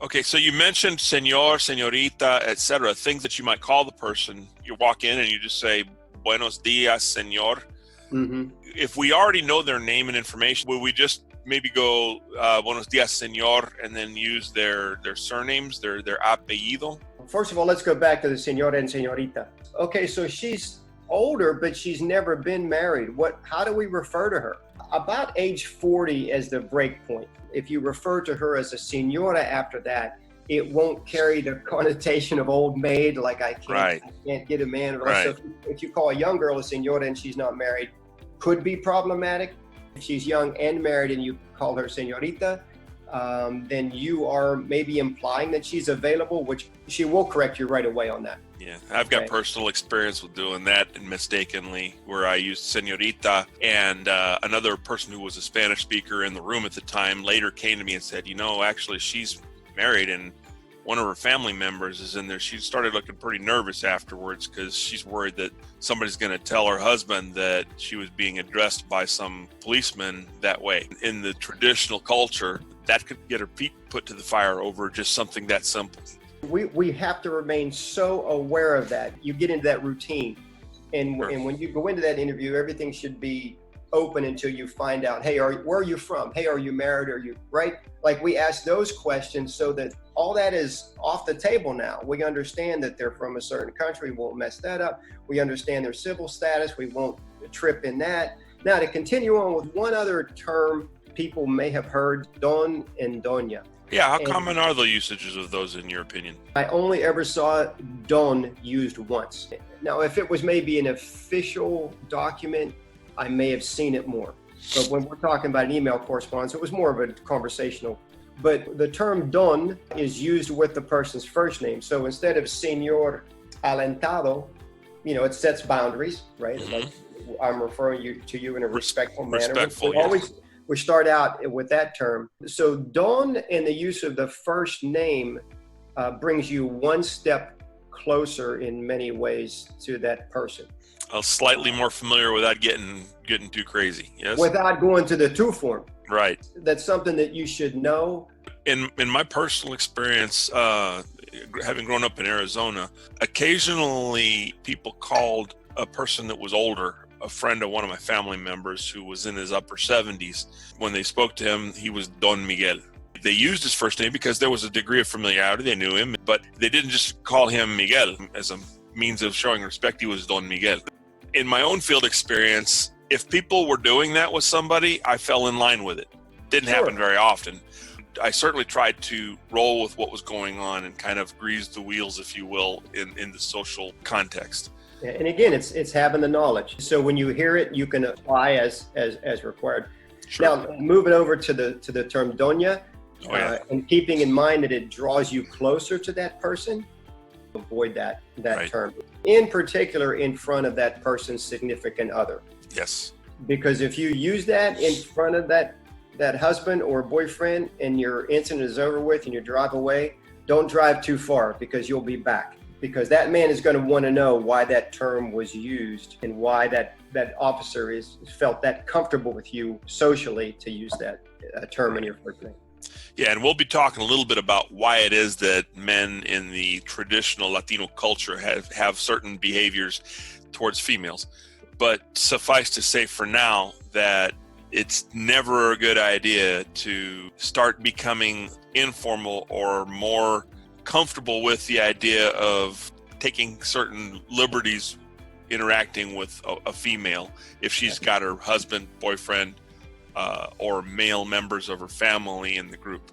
Okay, so you mentioned senor, señorita, etc., things that you might call the person. You walk in and you just say, buenos dias, señor. Mm-hmm. If we already know their name and information, will we just maybe go buenos dias, señor, and then use their surnames, their apellido? First of all, let's go back to the senora and señorita. Okay, so she's older, but she's never been married. How do we refer to her? About age 40 as the break point. If you refer to her as a senora after that, it won't carry the connotation of old maid, like I can't get a man. Right. So if you call a young girl a senora and she's not married, could be problematic. If she's young and married and you call her señorita, then you are maybe implying that she's available, which she will correct you right away on that. Yeah, I've got personal experience with doing that and mistakenly, where I used señorita, and another person who was a Spanish speaker in the room at the time later came to me and said, actually she's married and one of her family members is in there. She started looking pretty nervous afterwards because she's worried that somebody's going to tell her husband that she was being addressed by some policeman that way. In the traditional culture, that could get her feet put to the fire over just something that simple. We have to remain so aware of that. You get into that routine. And when you go into that interview, everything should be open until you find out, hey, where are you from? Hey, are you married? Are you, right? Like we ask those questions so that all that is off the table now. We understand that they're from a certain country. We won't mess that up. We understand their civil status. We won't trip in that. Now, to continue on with one other term people may have heard, don and doña. Yeah, how common are the usages of those in your opinion? I only ever saw don used once. Now, if it was maybe an official document, I may have seen it more. But when we're talking about an email correspondence, it was more of a conversational. But the term don is used with the person's first name. So instead of señor alentado, it sets boundaries, right? Mm-hmm. Like I'm referring to you in a respectful manner. Respectful, yes. We start out with that term. So don and the use of the first name brings you one step closer in many ways to that person. Slightly more familiar without getting too crazy, yes? Without going to the to form. Right. That's something that you should know. In my personal experience, having grown up in Arizona, occasionally people called a person that was older, a friend of one of my family members who was in his upper 70s. When they spoke to him, he was Don Miguel. They used his first name because there was a degree of familiarity. They knew him, but they didn't just call him Miguel as a means of showing respect. He was Don Miguel. In my own field experience, if people were doing that with somebody, I fell in line with it. Didn't happen very often. I certainly tried to roll with what was going on and kind of grease the wheels, if you will, in the social context. And again, it's having the knowledge. So when you hear it, you can apply as required. Sure. Now, moving over to the term doña, and keeping in mind that it draws you closer to that person, avoid that Right. term. In particular, in front of that person's significant other. Yes. Because if you use that in front of that husband or boyfriend and your incident is over with and you drive away, don't drive too far because you'll be back. Because that man is going to want to know why that term was used and why that officer felt that comfortable with you socially to use that term in your first name. Yeah, and we'll be talking a little bit about why it is that men in the traditional Latino culture have certain behaviors towards females. But suffice to say for now that it's never a good idea to start becoming informal or more comfortable with the idea of taking certain liberties interacting with a female if she's got her husband, boyfriend, or male members of her family in the group.